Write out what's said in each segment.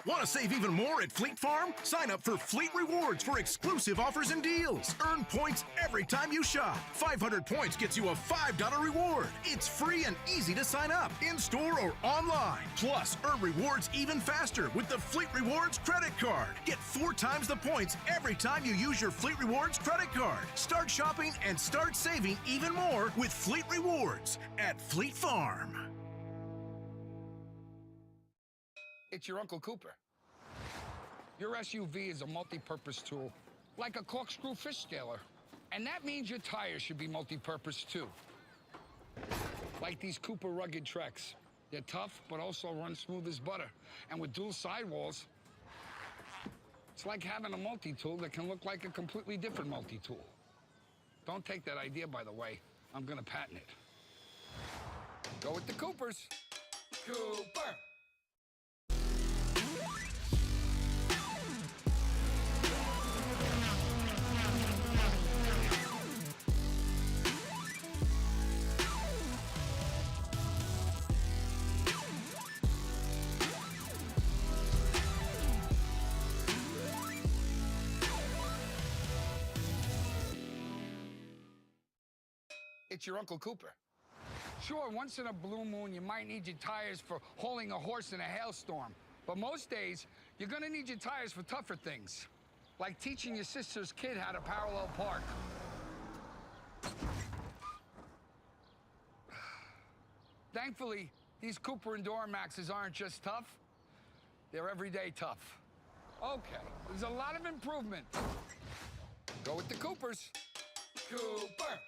Want to save even more at Fleet Farm? Sign up for Fleet Rewards for exclusive offers and deals. Earn points every time you shop. 500 points gets you a $5 reward. It's free and easy to sign up, in-store or online. Plus, earn rewards even faster with the Fleet Rewards credit card. Get 4 times the points every time you use your Fleet Rewards credit card. Start shopping and start saving even more with Fleet Rewards at Fleet Farm. It's your Uncle Cooper. Your SUV is a multi-purpose tool, like a corkscrew fish scaler. And that means your tires should be multi-purpose too. Like these Cooper rugged Treks. They're tough, but also run smooth as butter. And with dual sidewalls, it's like having a multi-tool that can look like a completely different multi-tool. Don't take that idea, by the way. I'm gonna patent it. Go with the Coopers. Cooper! It's your Uncle Cooper. Sure, once in a blue moon, you might need your tires for hauling a horse in a hailstorm. But most days, you're gonna need your tires for tougher things, like teaching your sister's kid how to parallel park. Thankfully, these Cooper Enduro Maxes aren't just tough, they're everyday tough. Okay, there's a lot of improvement. Go with the Coopers. Cooper!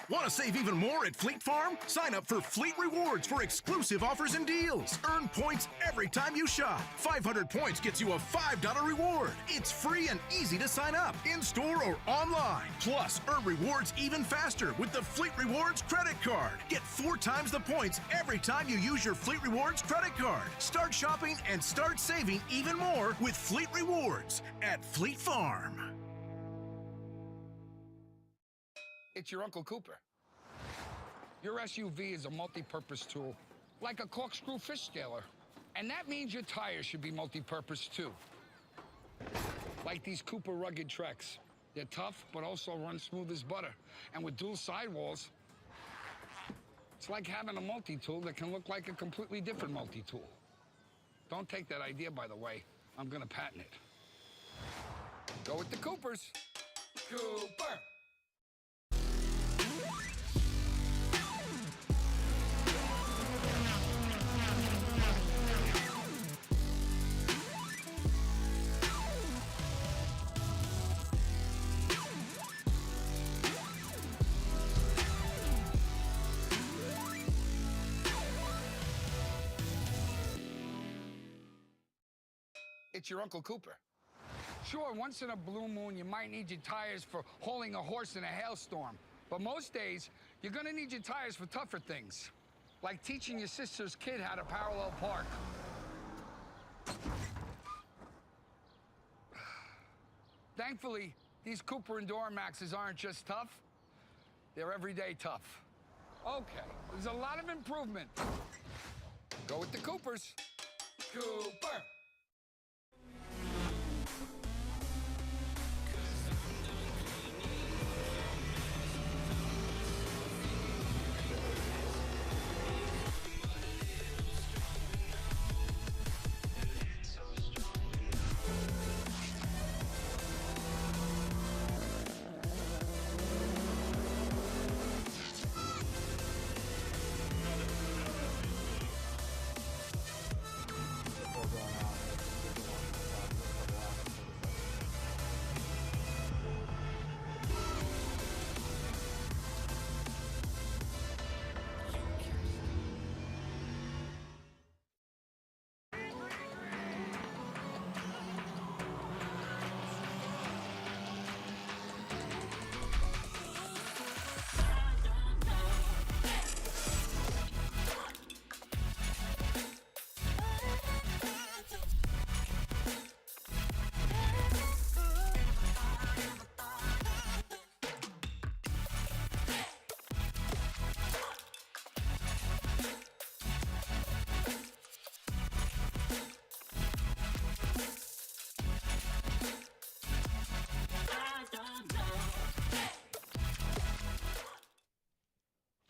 Want to save even more at Fleet Farm? Sign up for Fleet Rewards for exclusive offers and deals. Earn points every time you shop. 500 points gets you a $5 reward. It's free and easy to sign up, in-store or online. Plus, earn rewards even faster with the Fleet Rewards credit card. Get 4 times the points every time you use your Fleet Rewards credit card. Start shopping and start saving even more with Fleet Rewards at Fleet Farm. It's your Uncle Cooper. Your SUV is a multi-purpose tool, like a corkscrew fish scaler. And that means your tires should be multi-purpose too. Like these Cooper rugged Treks. They're tough, but also run smooth as butter. And with dual sidewalls, it's like having a multi-tool that can look like a completely different multi-tool. Don't take that idea, by the way. I'm gonna patent it. Go with the Coopers. Cooper! It's your Uncle Cooper. Sure, once in a blue moon, you might need your tires for hauling a horse in a hailstorm. But most days, you're gonna need your tires for tougher things, like teaching your sister's kid how to parallel park. Thankfully, these Cooper Enduro Maxes aren't just tough, they're everyday tough. Okay, there's a lot of improvement. Go with the Coopers. Cooper!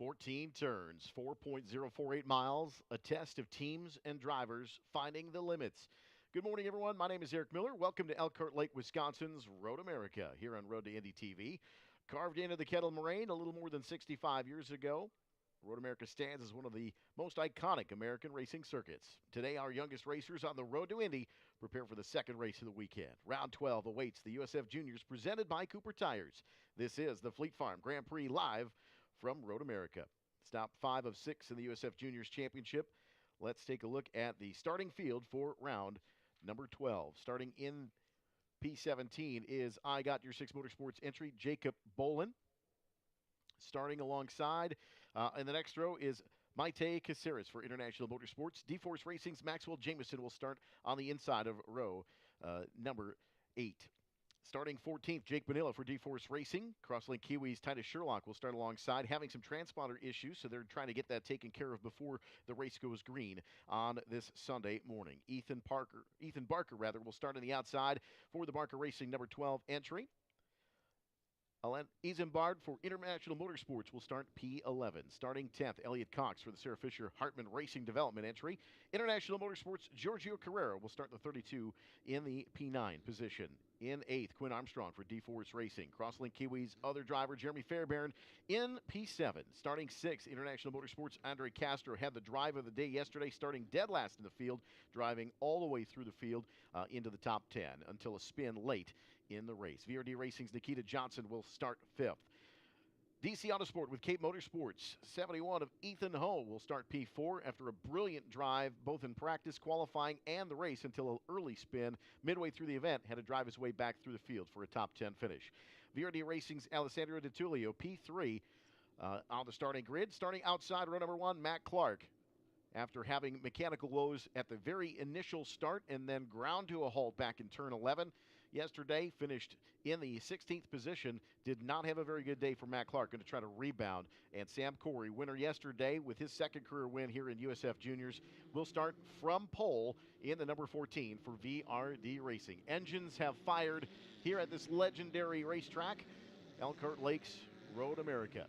14 turns, 4.048 miles, a test of teams and drivers finding the limits. Good morning, everyone. My name is Eric Miller. Welcome to Elkhart Lake, Wisconsin's Road America here on Road to Indy TV. Carved into the Kettle Moraine a little more than 65 years ago, Road America stands as one of the most iconic American racing circuits. Today, our youngest racers on the road to Indy prepare for the second race of the weekend. Round 12 awaits the USF Juniors presented by Cooper Tires. This is the Fleet Farm Grand Prix live from Road America. Stop 5 of 6 in the USF Juniors Championship. Let's take a look at the starting field for round number 12. Starting in P17 is I Got Your 6 Motorsports entry, Jacob Bolin. Starting alongside in the next row is Maite Caceres for International Motorsports. D-Force Racing's Maxwell Jameson will start on the inside of row number 8. Starting 14th, Jake Bonilla for D-Force Racing. Crosslink Kiwis Titus Sherlock will start alongside, having some transponder issues, so they're trying to get that taken care of before the race goes green on this Sunday morning. Ethan Barker will start on the outside for the Barker Racing number 12 entry. Alain Isambard for International Motorsports will start P11. Starting 10th, Elliot Cox for the Sarah Fisher Hartman Racing Development entry. International Motorsports, Giorgio Carrera will start the 32 in the P9 position. In 8th, Quinn Armstrong for D-Force Racing. Crosslink Kiwis other driver, Jeremy Fairbairn, in P7. Starting 6th, International Motorsports, Andre Castro had the drive of the day yesterday, starting dead last in the field, driving all the way through the field into the top 10 until a spin late in the race. VRD Racing's Nikita Johnson will start 5th. DC Autosport with Cape Motorsports, 71 of Ethan Ho will start P4 after a brilliant drive both in practice, qualifying, and the race until an early spin midway through the event had to drive his way back through the field for a top 10 finish. VRD Racing's Alessandro Di Tullio, P3 on the starting grid. Starting outside row number 1, Matt Clark. After having mechanical woes at the very initial start and then ground to a halt back in turn 11 yesterday, finished in the 16th position. Did not have a very good day for Matt Clark, going to try to rebound. And Sam Corey, winner yesterday with his second career win here in USF Juniors, will start from pole in the number 14 for VRD Racing. Engines have fired here at this legendary racetrack, Elkhart Lakes, Road America.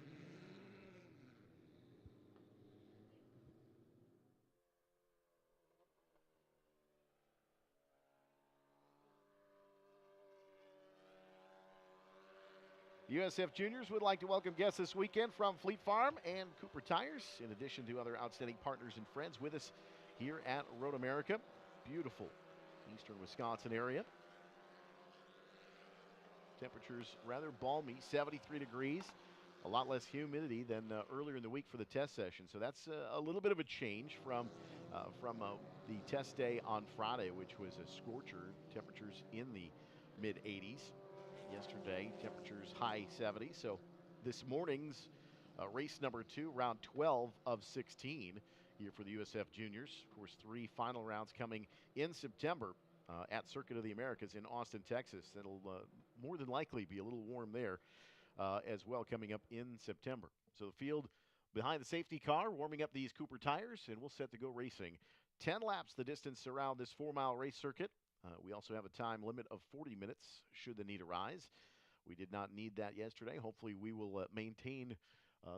USF Juniors would like to welcome guests this weekend from Fleet Farm and Cooper Tires, in addition to other outstanding partners and friends with us here at Road America. Beautiful eastern Wisconsin area. Temperatures rather balmy, 73 degrees. A lot less humidity than earlier in the week for the test session. So that's a little bit of a change from the test day on Friday, which was a scorcher. Temperatures in the mid-80s. Yesterday, temperatures high 70s. So this morning's race number 2, round 12 of 16 here for the USF Juniors. Of course, 3 final rounds coming in September at Circuit of the Americas in Austin, Texas. That'll more than likely be a little warm there as well coming up in September. So the field behind the safety car, warming up these Cooper tires, and we'll set to go racing. 10 laps the distance around this 4-mile race circuit. We also have a time limit of 40 minutes should the need arise. We did not need that yesterday. Hopefully we will maintain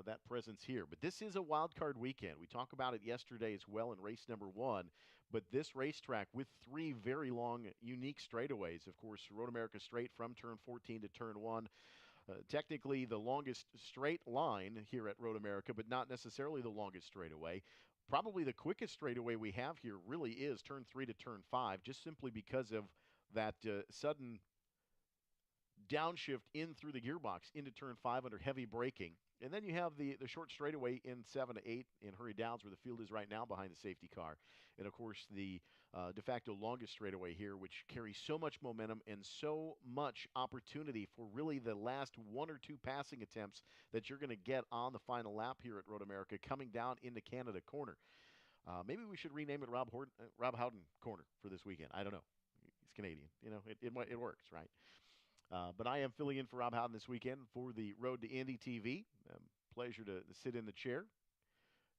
that presence here. But this is a wild card weekend. We talked about it yesterday as well in race number 1. But this racetrack with 3 very long, unique straightaways. Of course, Road America straight from turn 14 to turn 1. Technically the longest straight line here at Road America, but not necessarily the longest straightaway. Probably the quickest straightaway we have here really is turn 3 to turn 5, just simply because of that sudden downshift in through the gearbox into turn 5 under heavy braking. And then you have the short straightaway in 7 to 8 in Hurry Downs, where the field is right now behind the safety car. And, of course, the de facto longest straightaway here, which carries so much momentum and so much opportunity for really the last 1 or 2 passing attempts that you're going to get on the final lap here at Road America coming down into Canada Corner. Maybe we should rename it Rob Howden Corner for this weekend. I don't know. He's Canadian. You know, it works, right? But I am filling in for Rob Howden this weekend for the Road to Indy TV. Pleasure to sit in the chair.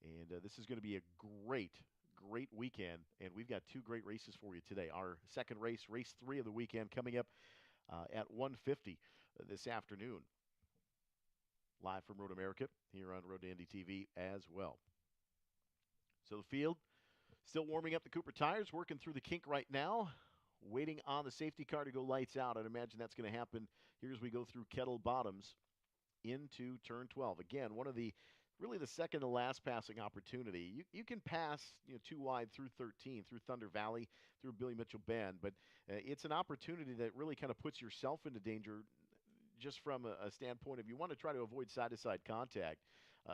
And this is going to be a great weekend. And we've got 2 great races for you today. Our second race, race 3 of the weekend, coming up at 1:50 this afternoon. live from Road America here on Road to Indy TV as well. So the field still warming up the Cooper tires, working through the kink right now, waiting on the safety car to go lights out. I'd imagine that's going to happen here as we go through Kettle Bottoms into turn 12. Again, one of the really the second to last passing opportunity. You can pass too wide through 13, through Thunder Valley, through Billy Mitchell Bend, but it's an opportunity that really kind of puts yourself into danger just from a standpoint of you want to try to avoid side-to-side contact,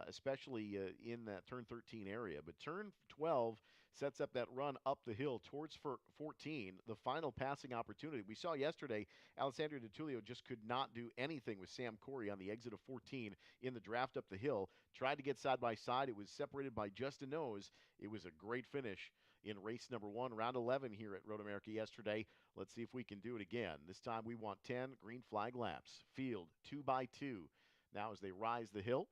especially in that turn 13 area. But turn 12 sets up that run up the hill towards 14, the final passing opportunity. We saw yesterday Alessandro DiTullio just could not do anything with Sam Corey on the exit of 14 in the draft up the hill. Tried to get side by side. It was separated by just a nose. It was a great finish in race number 1, round 11 here at Road America yesterday. Let's see if we can do it again. This time we want 10 green flag laps. Field 2 by 2. Now as they rise the hill,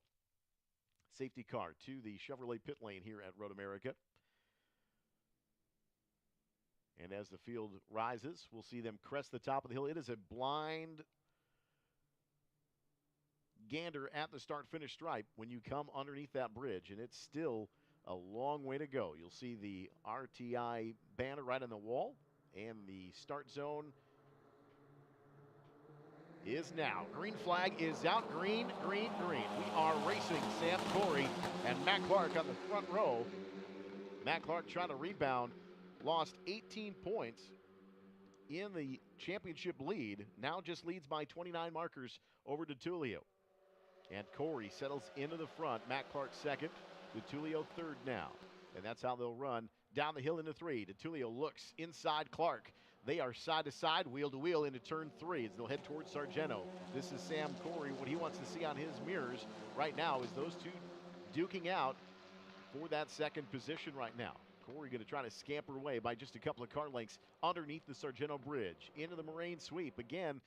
safety car to the Chevrolet pit lane here at Road America. And as the field rises, we'll see them crest the top of the hill. It is a blind gander at the start-finish stripe when you come underneath that bridge, and it's still a long way to go. You'll see the RTI banner right on the wall, and the start zone is now. Green flag is out. Green, green, green. We are racing Sam Corey and Matt Clark on the front row. Matt Clark trying to rebound. Lost 18 points in the championship lead. Now just leads by 29 markers over DiTullio. And Corey settles into the front. Matt Clark second. DiTullio third now. And that's how they'll run down the hill into 3. DiTullio looks inside Clark. They are side to side, wheel to wheel into turn 3 as they'll head towards Sargento. This is Sam Corey. What he wants to see on his mirrors right now is those two duking out for that second position right now. Corey going to try to scamper away by just a couple of car lengths underneath the Sargento Bridge. Into the Moraine sweep. Again,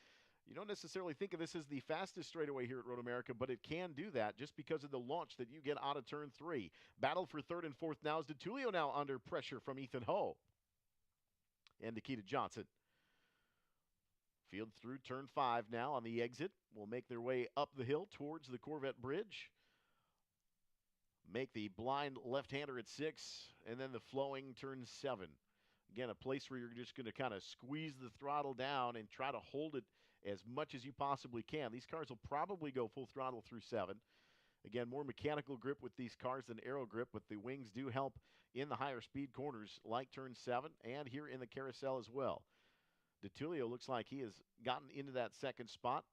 you don't necessarily think of this as the fastest straightaway here at Road America, but it can do that just because of the launch that you get out of turn 3. Battle for third and fourth now is DiTullio now under pressure from Ethan Ho and Nikita Johnson. Field through turn 5 now on the exit. Will make their way up the hill towards the Corvette Bridge. Make the blind left-hander at 6, and then the flowing turn 7. Again, a place where you're just going to kind of squeeze the throttle down and try to hold it as much as you possibly can. These cars will probably go full throttle through 7. Again, more mechanical grip with these cars than aero grip, but the wings do help in the higher speed corners like turn 7 and here in the carousel as well. DiTullio looks like he has gotten into that second spot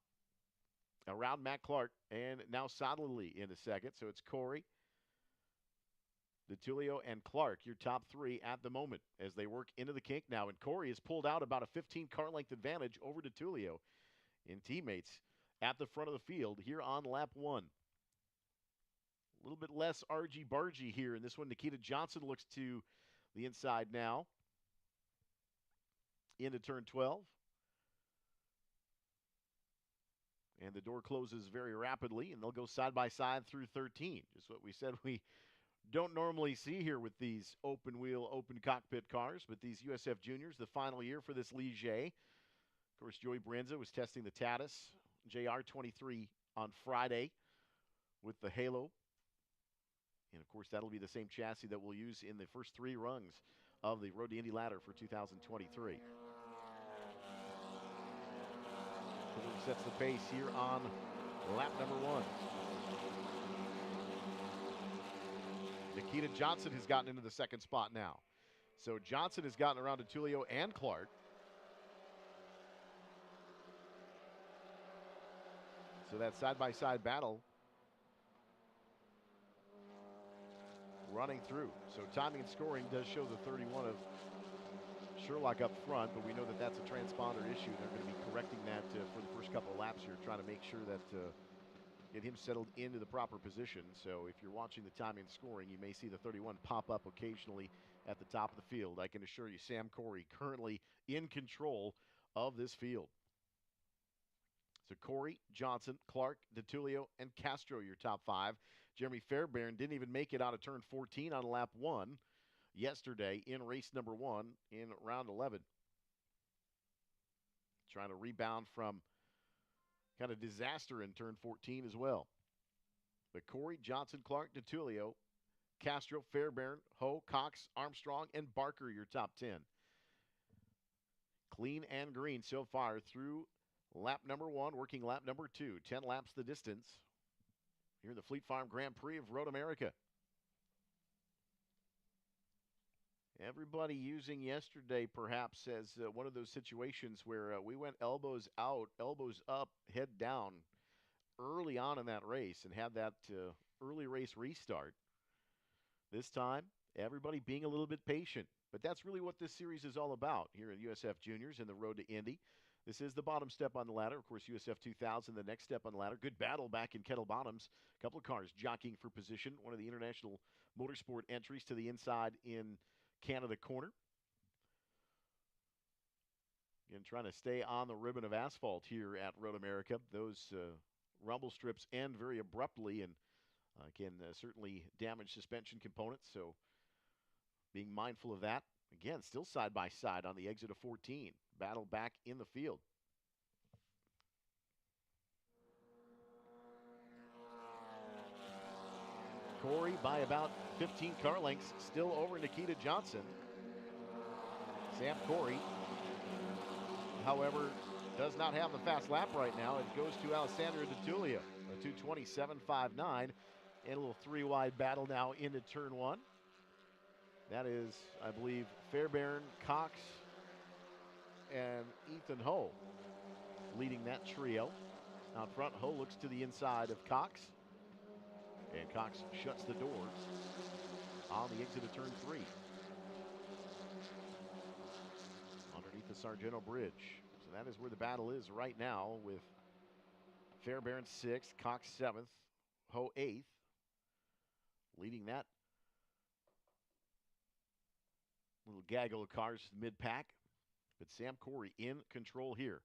around Matt Clark, and now solidly into second. So it's Corey, DiTullio, and Clark, your top 3 at the moment as they work into the kink now. And Corey has pulled out about a 15 car length advantage over DiTullio in teammates at the front of the field here on lap 1. A little bit less argy-bargy here in this one. Nikita Johnson looks to the inside now into turn 12. And the door closes very rapidly, and they'll go side by side through 13. Just what we said we don't normally see here with these open wheel, open cockpit cars, but these USF Juniors, the final year for this Ligier. Of course, Joey Branza was testing the Tatis JR23 on Friday with the Halo. And, of course, that'll be the same chassis that we'll use in the first 3 rungs of the Road to Indy ladder for 2023. Corey sets the pace here on lap number 1. Nikita Johnson has gotten into the second spot now. So Johnson has gotten around DiTullio and Clark. So that side-by-side battle running through. So timing and scoring does show the 31 of Sherlock up front, but we know that that's a transponder issue. They're going to be correcting that for the first couple of laps here, trying to make sure that get him settled into the proper position. So if you're watching the timing and scoring, you may see the 31 pop up occasionally at the top of the field. I can assure you Sam Corey currently in control of this field. So Corey, Johnson, Clark, DiTullio, and Castro, your top 5. Jeremy Fairbairn didn't even make it out of turn 14 on lap 1 yesterday in race number 1 in round 11. Trying to rebound from kind of disaster in turn 14 as well. Corey, Johnson, Clark, DeTulio, Castro, Fairbairn, Ho, Cox, Armstrong, and Barker, your top 10. Clean and green so far through lap number 1, working lap number 2. 10 laps the distance here in the Fleet Farm Grand Prix of Road America. Everybody using yesterday perhaps as one of those situations where we went elbows out, elbows up, head down early on in that race and had that early race restart. This time, everybody being a little bit patient. But that's really what this series is all about here at USF Juniors and the road to Indy. This is the bottom step on the ladder. Of course, USF 2000, the next step on the ladder. Good battle back in Kettle Bottoms. A couple of cars jockeying for position. One of the international motorsport entries to the inside in Canada corner. Again, trying to stay on the ribbon of asphalt here at Road America. Those rumble strips end very abruptly and can certainly damage suspension components. So being mindful of that. Again, still side by side on the exit of 14. Battle back in the field. Corey by about 15 car lengths, still over Nikita Johnson. Sam Corey, however, does not have the fast lap right now. It goes to Alessandro DeTulio, a 2:27.59, and a little three-wide battle now into turn 1. That is, I believe, Fairbairn, Cox, and Ethan Ho leading that trio. Out front, Ho looks to the inside of Cox. And Cox shuts the door on the exit of turn 3. Underneath the Sargento Bridge. So that is where the battle is right now, with Fairbairn 6th, Cox 7th, Ho 8th. Leading that little gaggle of cars mid-pack. But Sam Corey in control here.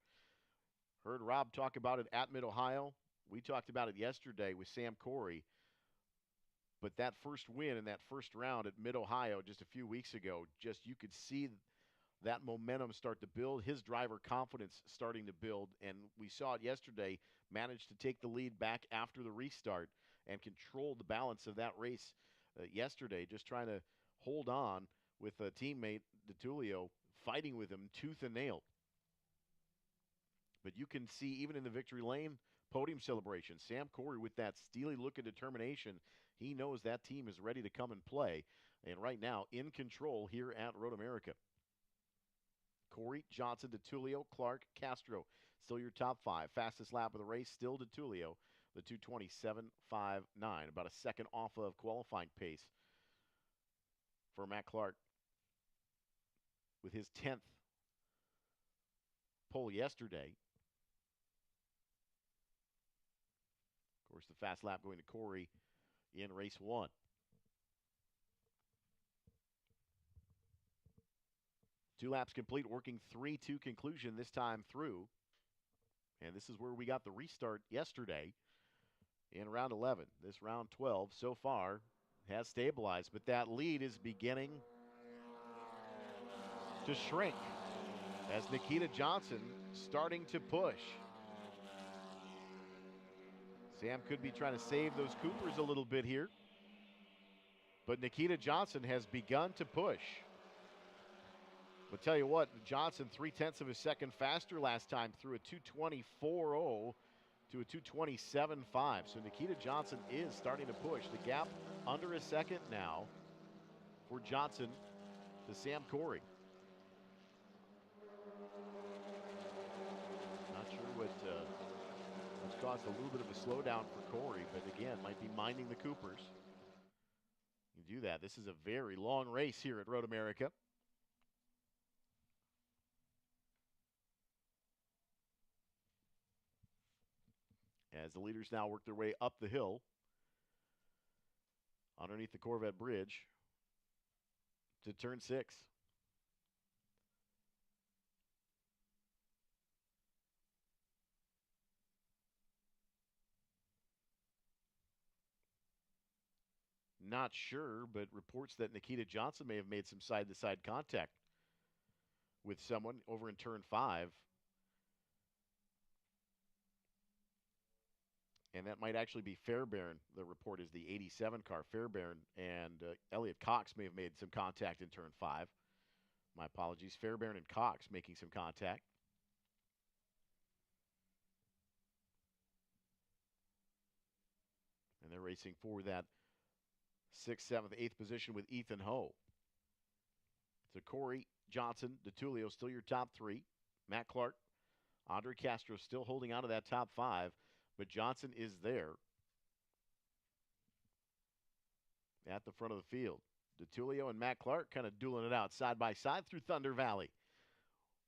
Heard Rob talk about it at Mid-Ohio. We talked about it yesterday with Sam Corey. But that first win in that first round at Mid-Ohio just a few weeks ago, just you could see that momentum start to build, his driver confidence starting to build, and we saw it yesterday, managed to take the lead back after the restart and control the balance of that race yesterday, just trying to hold on with a teammate, DeTulio, fighting with him tooth and nail. But you can see, even in the victory lane podium celebration, Sam Corey with that steely look of determination. He knows that team is ready to come and play. And right now, in control here at Road America. Corey, Johnson, DeTulio, Clark, Castro. Still your top 5. Fastest lap of the race, still DeTulio. The 2:27.59. About a second off of qualifying pace for Matt Clark. With his 10th pole yesterday. Of course, the fast lap going to Corey in race 1. Two laps complete, working 3 to conclusion this time through. And this is where we got the restart yesterday in round 11. This round 12 so far has stabilized, but that lead is beginning to shrink as Nikita Johnson starting to push. Sam could be trying to save those Coopers a little bit here, but Nikita Johnson has begun to push. But tell you what, Johnson 0.3 of a second faster last time through a 2:24.0 to a 2:27.5. So Nikita Johnson is starting to push. The gap under a second now for Johnson to Sam Corey. Not sure what's caused a little bit of a slowdown for Corey, but again, might be minding the Coopers. You do that. This is a very long race here at Road America. As the leaders now work their way up the hill underneath the Corvette Bridge to turn 6. Not sure, but reports that Nikita Johnson may have made some side-to-side contact with someone over in turn 5. And that might actually be Fairbairn. The report is the 87 car. Fairbairn and Elliott Cox may have made some contact in turn 5. My apologies. Fairbairn and Cox making some contact. And they're racing for that 6th, 7th, 8th position with Ethan Ho. So Corey, Johnson, DeTulio still your top 3. Matt Clark, Andre Castro still holding on to that top 5. But Johnson is there at the front of the field. DeTulio and Matt Clark kind of dueling it out side by side through Thunder Valley.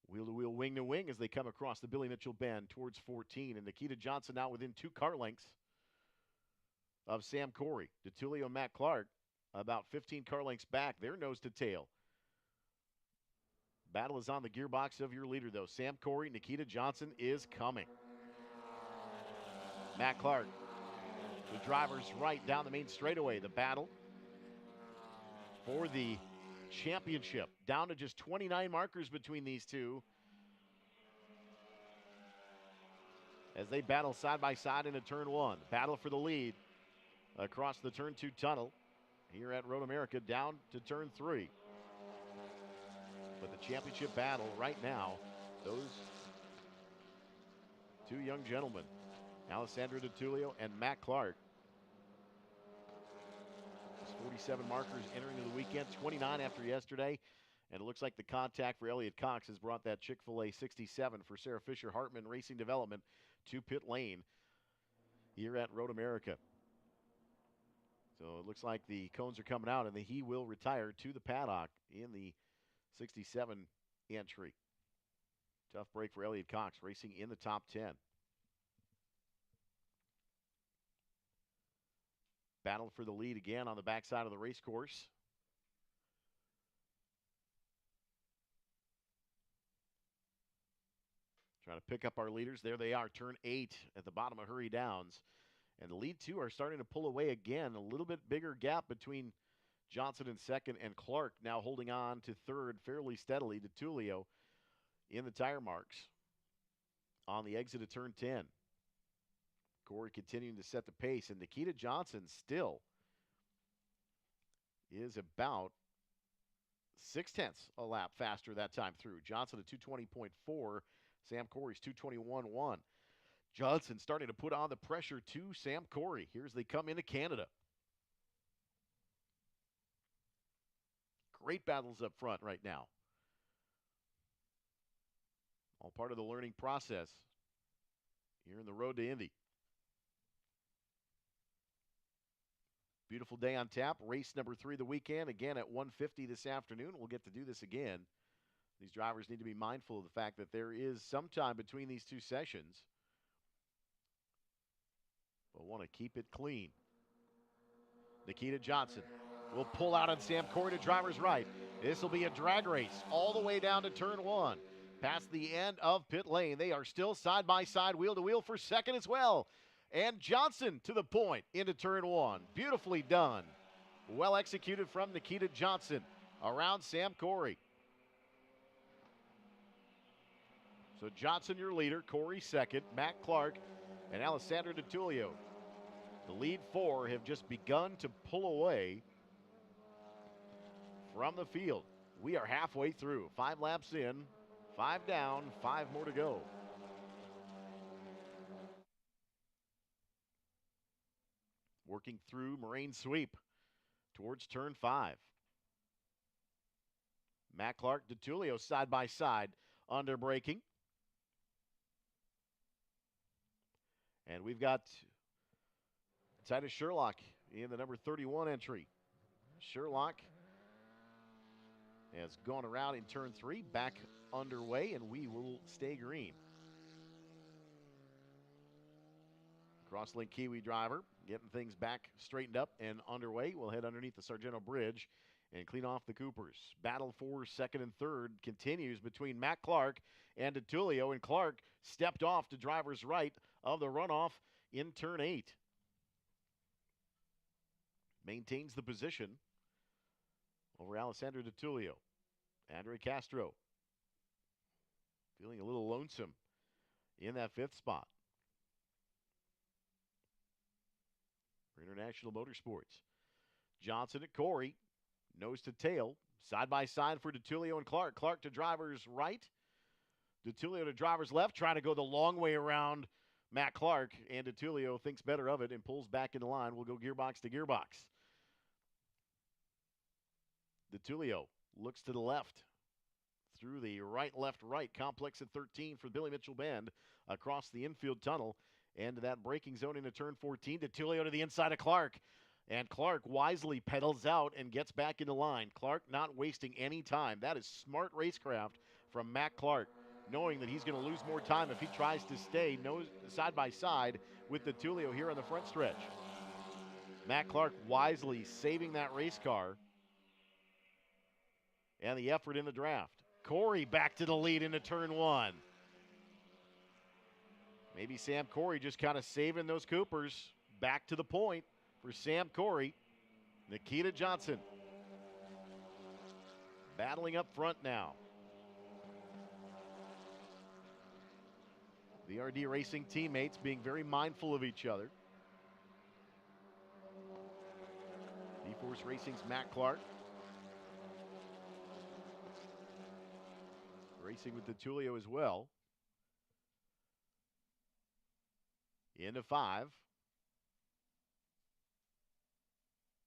Wheel to wheel, wing to wing as they come across the Billy Mitchell bend towards 14. And Nikita Johnson now within 2 car lengths of Sam Corey. DeTulio and Matt Clark about 15 car lengths back. They're nose to tail. Battle is on the gearbox of your leader, though. Sam Corey, Nikita Johnson is coming. Matt Clark, the driver's right down the main straightaway. The battle for the championship. Down to just 29 markers between these two as they battle side by side into turn 1. Battle for the lead across the turn 2 tunnel here at Road America down to turn 3. But the championship battle right now, those 2 young gentlemen, Alessandro DeTulio and Matt Clark. 47 markers entering the weekend, 29 after yesterday. And it looks like the contact for Elliott Cox has brought that Chick-fil-A 67 for Sarah Fisher Hartman Racing Development to pit lane here at Road America. So it looks like the cones are coming out and he will retire to the paddock in the 67 entry. Tough break for Elliott Cox, racing in the top 10. Battle for the lead again on the backside of the race course. Trying to pick up our leaders. There they are, turn 8 at the bottom of Hurry Downs. And the lead 2 are starting to pull away again. A little bit bigger gap between Johnson in 2nd and Clark now holding on to 3rd fairly steadily. DeTulio in the tire marks on the exit of turn 10. Corey continuing to set the pace, and Nikita Johnson still is about 0.6 a lap faster that time through. Johnson at 220.4, Sam Corey's 221.1. Johnson starting to put on the pressure to Sam Corey. Here's they come into Canada. Great battles up front right now. All part of the learning process here in the road to Indy. Beautiful day on tap. Race number 3 of the weekend. Again at 1:50 this afternoon. We'll get to do this again. These drivers need to be mindful of the fact that there is some time between these 2 sessions. But want to keep it clean. Nikita Johnson will pull out on Sam Corey to driver's right. This will be a drag race all the way down to turn 1. Past the end of pit lane. They are still side by side, wheel to wheel for 2nd as well. And Johnson to the point into turn 1. Beautifully done. Well executed from Nikita Johnson around Sam Corey. So Johnson your leader, Corey 2nd, Matt Clark, and Alessandro DeTulio. The lead 4 have just begun to pull away from the field. We are halfway through. 5 laps in, 5 down, 5 more to go. Working through Moraine Sweep towards turn 5. Matt Clark, DeTulio side by side, under braking. And we've got Titus Sherlock in the number 31 entry. Sherlock has gone around in turn 3, back underway, and we will stay green. Crosslink Kiwi driver getting things back straightened up and underway. We'll head underneath the Sargento Bridge and clean off the Coopers. Battle for 2nd and 3rd continues between Matt Clark and DeTulio, and Clark stepped off to driver's right of the runoff in turn 8. Maintains the position over Alessandro DeTulio. Andre Castro feeling a little lonesome in that 5th spot. for International Motorsports. Johnson at Corey, nose to tail, side by side for DeTulio and Clark. Clark to driver's right, DeTulio to driver's left, trying to go the long way around Matt Clark, and DeTulio thinks better of it and pulls back into line. We'll go gearbox to gearbox. DeTulio looks to the left through the right, left, right. Complex at 13 for Billy Mitchell Bend across the infield tunnel and that braking zone into turn 14. DeTulio to the inside of Clark. And Clark wisely pedals out and gets back into line. Clark not wasting any time. That is smart racecraft from Matt Clark, knowing that he's going to lose more time if he tries to stay side by side with DeTulio here on the front stretch. Matt Clark wisely saving that race car and the effort in the draft. Corey back to the lead into turn 1. Maybe Sam Corey just kind of saving those Coopers. Back to the point for Sam Corey. Nikita Johnson battling up front now. VRD Racing teammates being very mindful of each other. D-Force Racing's Matt Clark racing with DeTulio as well. Into 5.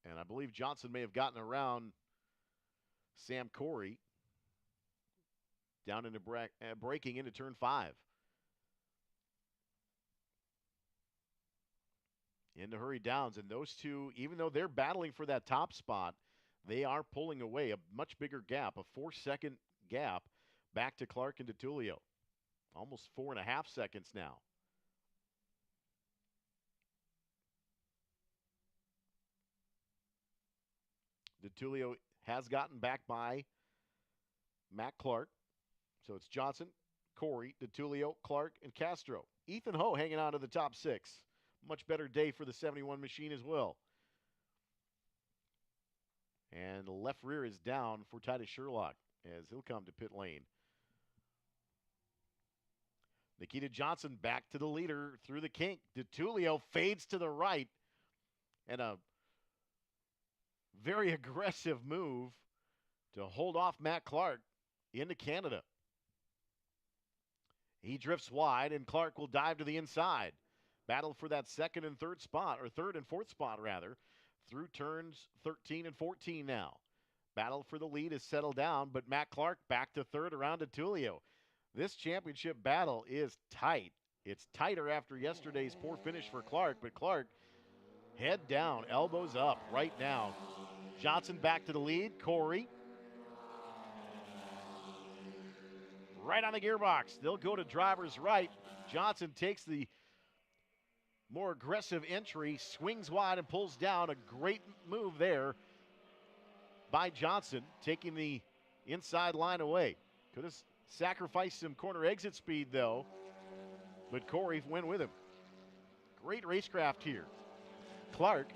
And I believe Johnson may have gotten around Sam Corey down into braking into turn 5. Into Hurry Downs, and those two, even though they're battling for that top spot, they are pulling away a much bigger gap, a 4-second gap back to Clark and DeTulio. Almost 4.5 seconds now. DeTulio has gotten back by Matt Clark. So it's Johnson, Corey, DeTulio, Clark, and Castro. Ethan Ho hanging on to the top 6. Much better day for the 71 machine as well. And the left rear is down for Titus Sherlock as he'll come to pit lane. Nikita Johnson back to the leader through the kink. DeTulio fades to the right. And a very aggressive move to hold off Matt Clark into Canada. He drifts wide, and Clark will dive to the inside. Battle for that second and third spot, or third and fourth spot, rather, through turns 13 and 14 now. Battle for the lead is settled down, but Matt Clark back to third around DeTulio. This championship battle is tight. It's tighter after yesterday's poor finish for Clark, but Clark head down, elbows up right now. Johnson back to the lead. Corey right on the gearbox. They'll go to driver's right. Johnson takes the more aggressive entry, swings wide and pulls down. A great move there by Johnson, taking the inside line away. Could have sacrificed some corner exit speed though, but Corey went with him. Great racecraft here. Clark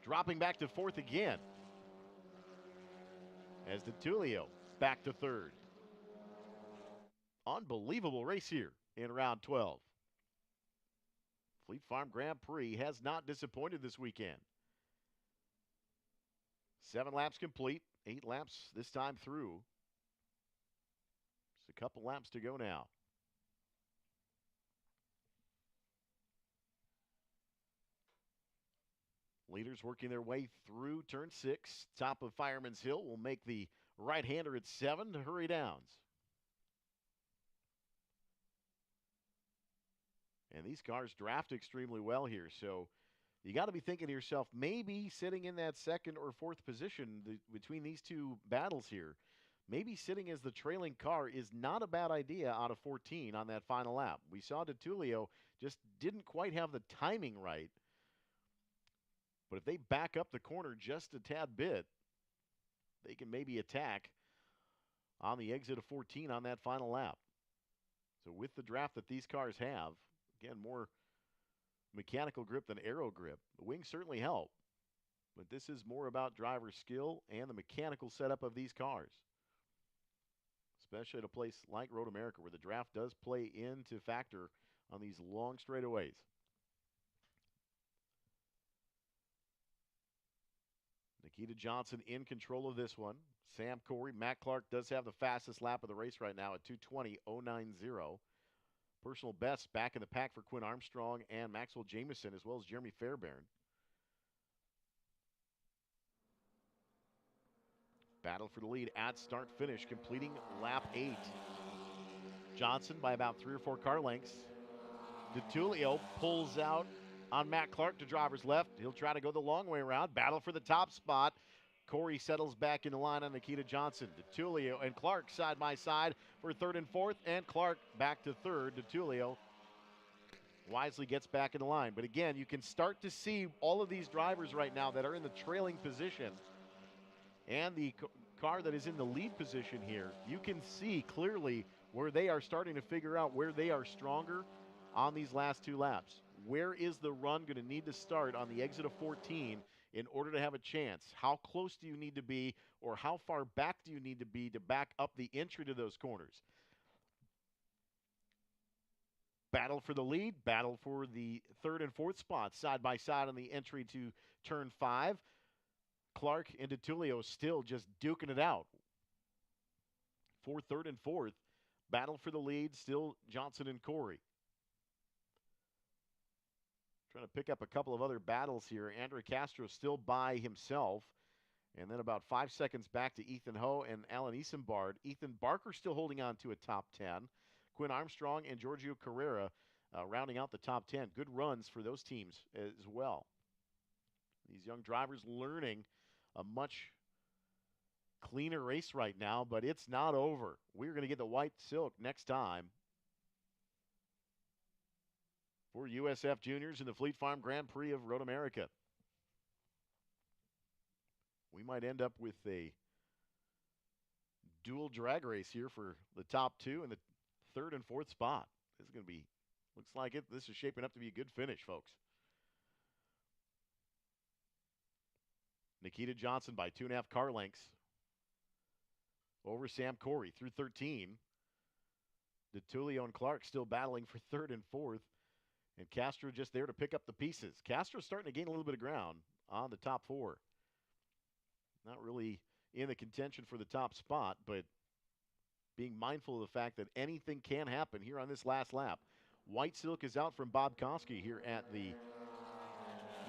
dropping back to fourth again as DeTulio back to third. Unbelievable race here in round 12. Fleet Farm Grand Prix has not disappointed this weekend. 7 laps complete, 8 laps this time through. Just a couple laps to go now. Leaders working their way through turn 6. Top of Fireman's Hill will make the right-hander at 7 to Hurry Downs. And these cars draft extremely well here, so you got to be thinking to yourself, maybe sitting in that second or fourth position between these two battles here, maybe sitting as the trailing car is not a bad idea out of 14 on that final lap. We saw DeTulio just didn't quite have the timing right. But if they back up the corner just a tad bit, they can maybe attack on the exit of 14 on that final lap. So with the draft that these cars have, again, more mechanical grip than aero grip. The wings certainly help, but this is more about driver skill and the mechanical setup of these cars, especially at a place like Road America where the draft does play into factor on these long straightaways. Nikita Johnson in control of this one. Sam Corey, Matt Clark does have the fastest lap of the race right now at 2:20.090. Personal best back in the pack for Quinn Armstrong and Maxwell Jameson, as well as Jeremy Fairbairn. Battle for the lead at start-finish, completing lap 8. Johnson by about 3 or 4 car lengths. DeTulio pulls out on Matt Clark to driver's left. He'll try to go the long way around. Battle for the top spot. Corey settles back in the line on Nikita Johnson. DeTulio and Clark side by side for 3rd and 4th, and Clark back to 3rd. DeTulio wisely gets back in the line. But again, you can start to see all of these drivers right now that are in the trailing position and the car that is in the lead position here. You can see clearly where they are starting to figure out where they are stronger on these last 2 laps. Where is the run going to need to start on the exit of 14 in order to have a chance? How close do you need to be, or how far back do you need to be to back up the entry to those corners? Battle for the lead, battle for the 3rd and 4th spots, side by side on the entry to turn 5. Clark and DeTulio still just duking it out for 3rd and 4th. Battle for the lead, still Johnson and Corey. Trying to pick up a couple of other battles here. Andre Castro still by himself. And then about 5 seconds back to Ethan Ho and Alan Isambard. Ethan Barker still holding on to a top 10. Quinn Armstrong and Giorgio Carrera rounding out the top 10. Good runs for those teams as well. These young drivers learning a much cleaner race right now, but it's not over. We're going to get the white silk next time for USF Juniors in the Fleet Farm Grand Prix of Road America. We might end up with a dual drag race here for the top 2 and the 3rd and 4th spot. This is going to be, looks like it. This is shaping up to be a good finish, folks. Nikita Johnson by 2.5 car lengths over Sam Corey through 13. DeTulio and Clark still battling for 3rd and 4th. And Castro just there to pick up the pieces. Castro's starting to gain a little bit of ground on the top 4. Not really in the contention for the top spot, but being mindful of the fact that anything can happen here on this last lap. White silk is out from Bob Koski here at the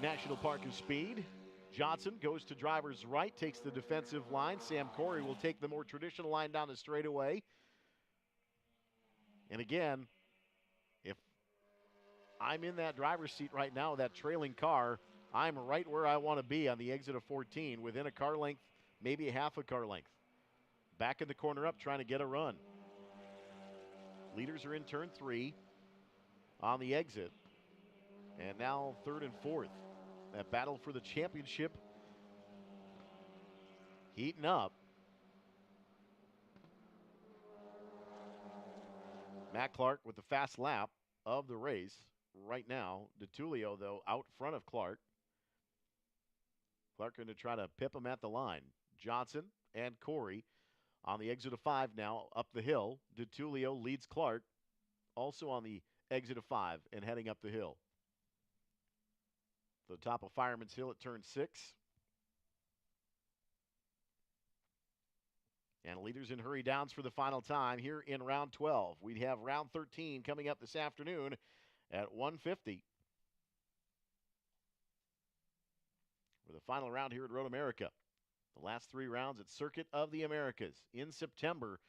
National Park of Speed. Johnson goes to driver's right, takes the defensive line. Sam Corey will take the more traditional line down the straightaway. And again, if I'm in that driver's seat right now, that trailing car, I'm right where I want to be on the exit of 14, within a car length, maybe a half a car length. Back in the corner up, trying to get a run. Leaders are in turn 3 on the exit. And now 3rd and 4th. That battle for the championship heating up. Matt Clark with the fast lap of the race right now. DeTulio, though, out front of Clark. Clark going to try to pip him at the line. Johnson and Corey on the exit of 5 now, up the hill. DeTulio leads Clark, also on the exit of 5 and heading up the hill. The top of Fireman's Hill at turn 6. And leaders in hurry downs for the final time here in round 12. We have round 13 coming up this afternoon at 1:50. For the final round here at Road America. The last 3 rounds at Circuit of the Americas in September.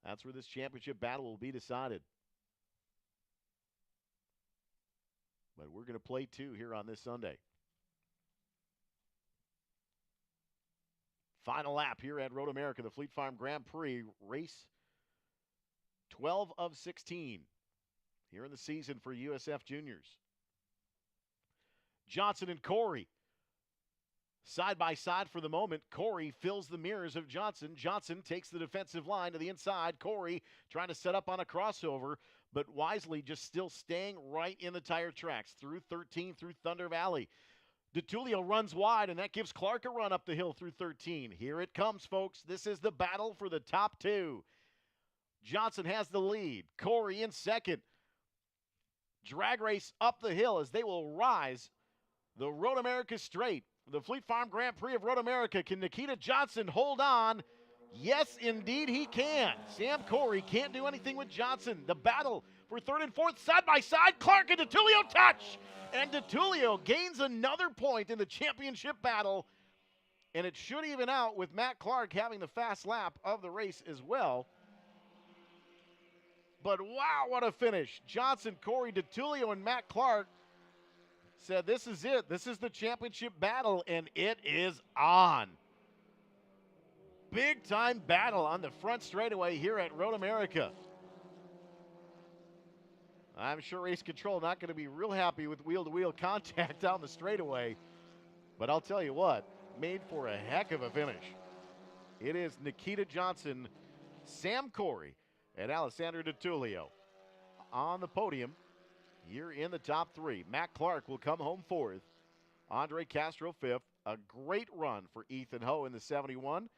That's where this championship battle will be decided. But we're going to play 2 here on this Sunday. Final lap here at Road America, the Fleet Farm Grand Prix, race 12 of 16 here in the season for USF Juniors. Johnson and Corey side by side for the moment. Corey fills the mirrors of Johnson. Johnson takes the defensive line to the inside. Corey trying to set up on a crossover, but wisely just still staying right in the tire tracks through 13, through Thunder Valley. DeTulio runs wide, and that gives Clark a run up the hill through 13. Here it comes, folks. This is the battle for the top 2. Johnson has the lead. Corey in second. Drag race up the hill as they will rise the Road America straight The Fleet Farm Grand Prix of Road America. Can Nikita Johnson hold on? Yes, indeed he can. Sam Corey can't do anything with Johnson. The battle for third and fourth, side by side. Clark and DeTulio touch. And DeTulio gains another point in the championship battle. And it should even out with Matt Clark having the fast lap of the race as well. But wow, what a finish. Johnson, Corey, DeTulio, and Matt Clark said this is it. This is the championship battle, and it is on. Big time battle on the front straightaway here at Road America. I'm sure Race Control not going to be real happy with wheel-to-wheel contact down the straightaway. But I'll tell you what, made for a heck of a finish. It is Nikita Johnson, Sam Corey, and Alessandro DeTulio on the podium here in the top three. Matt Clark will come home fourth. Andre Castro fifth. A great run for Ethan Ho in the 71.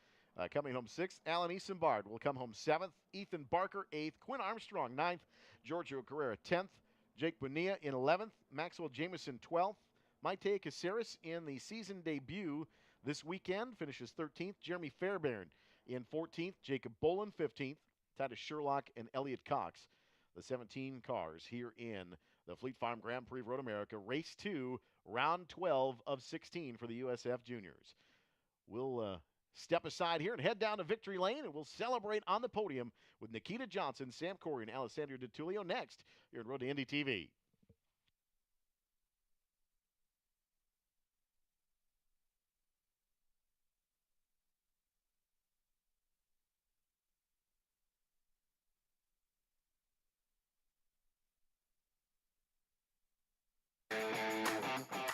Coming home sixth. Alan Easenbard will come home seventh. Ethan Barker eighth. Quinn Armstrong ninth. Giorgio Carrera 10th. Jake Bonilla in 11th. Maxwell Jameson 12th. Maite Caceres in the season debut this weekend finishes 13th. Jeremy Fairbairn in 14th. Jacob Bolin 15th. Titus Sherlock and Elliott Cox, the 17 cars here in the Fleet Farm Grand Prix of Road America. Race 2, round 12 of 16 for the USF Juniors. We'll step aside here and head down to Victory Lane, and we'll celebrate on the podium with Nikita Johnson, Sam Corey, and Alessandro DeTulio next here at Road to Indy TV.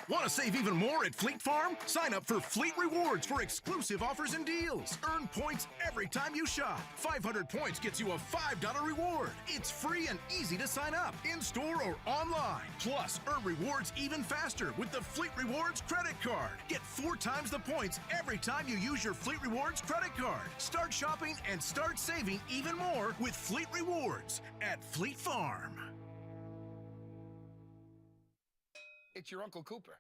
Want to save even more at Fleet Farm? Sign up for Fleet Rewards for exclusive offers and deals. Earn points every time you shop. 500 points gets you a $5 reward. It's free and easy to sign up, in-store or online. Plus, earn rewards even faster with the Fleet Rewards credit card. Get 4 times the points every time you use your Fleet Rewards credit card. Start shopping and start saving even more with Fleet Rewards at Fleet Farm. It's your Uncle Cooper.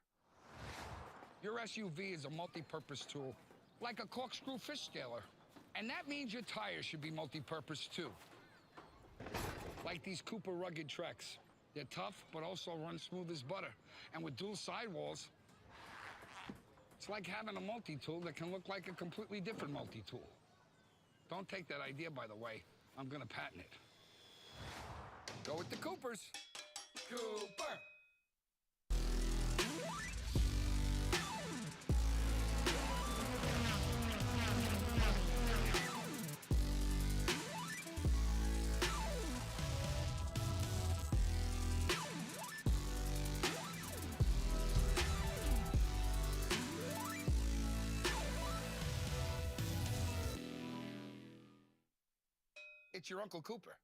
Your SUV is a multi-purpose tool, like a corkscrew fish scaler. And that means your tires should be multi-purpose too. Like these Cooper rugged Treks. They're tough, but also run smooth as butter. And with dual sidewalls, it's like having a multi-tool that can look like a completely different multi-tool. Don't take that idea, by the way. I'm gonna patent it. Go with the Coopers. Cooper. It's your Uncle Cooper.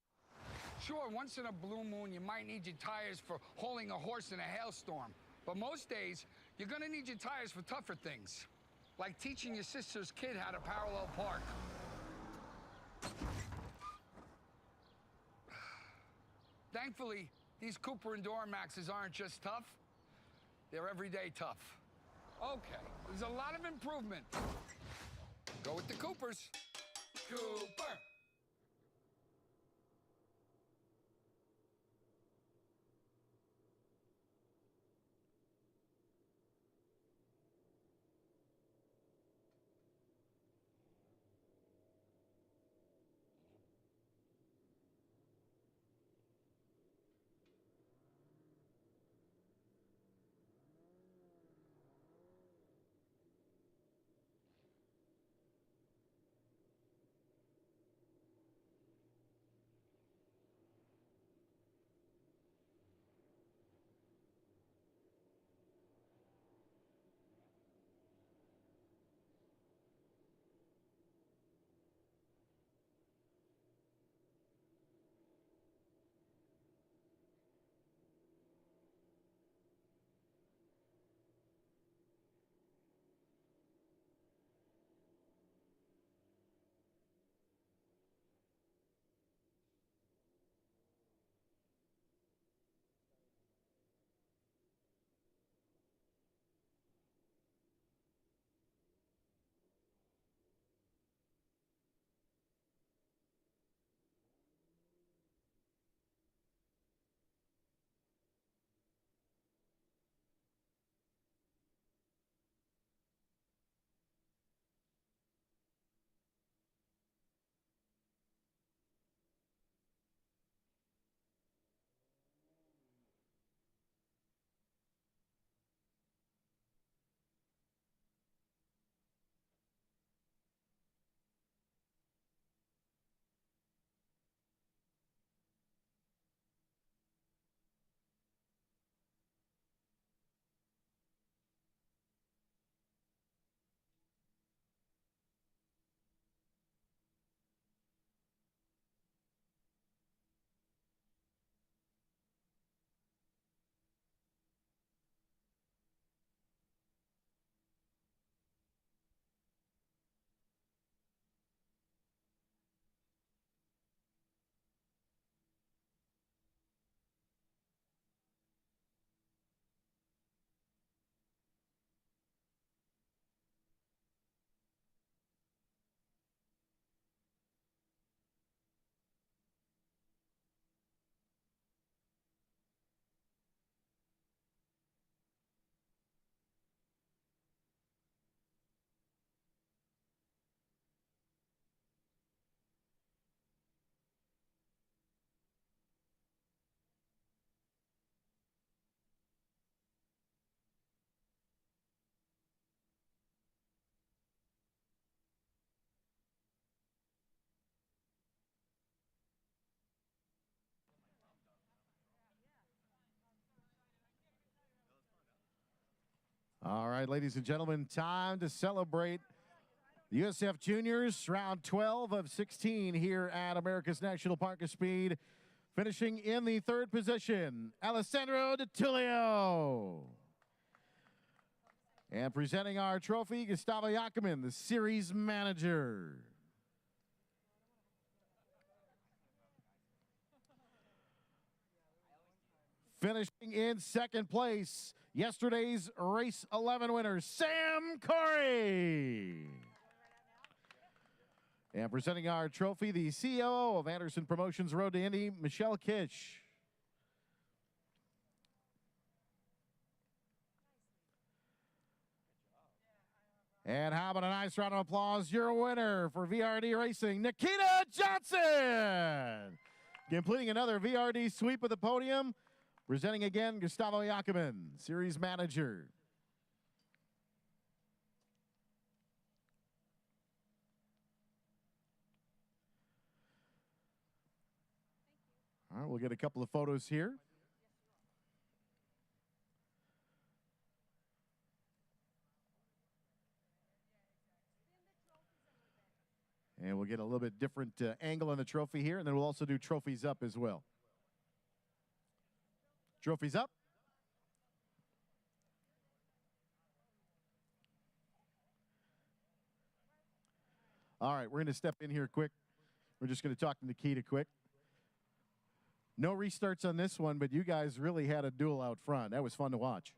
Sure, once in a blue moon, you might need your tires for hauling a horse in a hailstorm. But most days, you're gonna need your tires for tougher things, like teaching your sister's kid how to parallel park. Thankfully, these Cooper Enduramaxes aren't just tough, they're everyday tough. Okay, there's a lot of improvement. Go with the Coopers. Cooper. All right, ladies and gentlemen, time to celebrate the USF Juniors, round 12 of 16 here at America's National Park of Speed. Finishing in the third position, Alessandro DiTullio. And presenting our trophy, Gustavo Yakiman, the series manager. Finishing in second place, yesterday's race 11 winner, Sam Corey. And presenting our trophy, the COO of Anderson Promotions Road to Indy, Michelle Kitsch. And how about a nice round of applause? Your winner for VRD Racing, Nikita Johnson. Completing another VRD sweep of the podium. Presenting again, Gustavo Yakiman, series manager. All right, we'll get a couple of photos here. And we'll get a little bit different angle on the trophy here, and then we'll also do trophies up as well. Trophies up. All right, we're going to step in here quick. We're just going to talk to Nikita quick. No restarts on this one, but you guys really had a duel out front. That was fun to watch.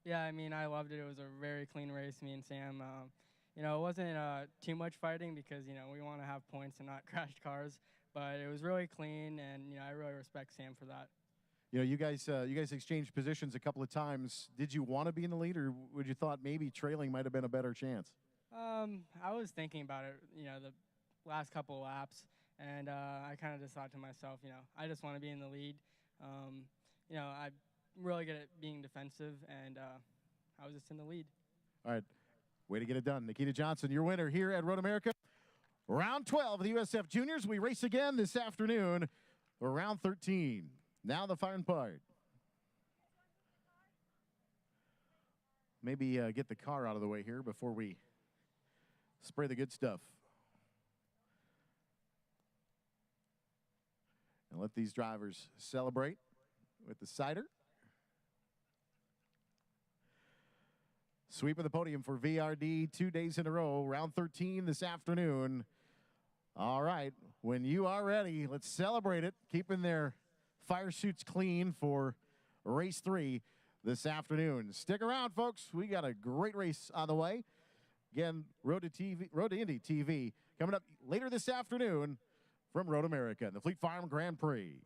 Yeah, I mean, I loved it. It was a very clean race, me and Sam. You know, it wasn't too much fighting because, you know, we want to have points and not crashed cars. But it was really clean, and, you know, I really respect Sam for that. You know, you guys exchanged positions a couple of times. Did you want to be in the lead, or would you thought maybe trailing might have been a better chance? I was thinking about it, you know, the last couple of laps. And I kind of just thought to myself, you know, I just want to be in the lead. You know, I'm really good at being defensive, and I was just in the lead. All right, way to get it done. Nikita Johnson, your winner here at Road America. Round 12 of the USF Juniors. We race again this afternoon for round 13. Now the fun part. Maybe get the car out of the way here before we spray the good stuff. And let these drivers celebrate with the cider. Sweep of the podium for VRD 2 days in a row. Round 13 this afternoon. All right, when you are ready, let's celebrate it. Keeping their fire suits clean for race 3 this afternoon. Stick around, folks. We got a great race on the way. Again, Road to Indy TV coming up later this afternoon from Road America, the Fleet Farm Grand Prix.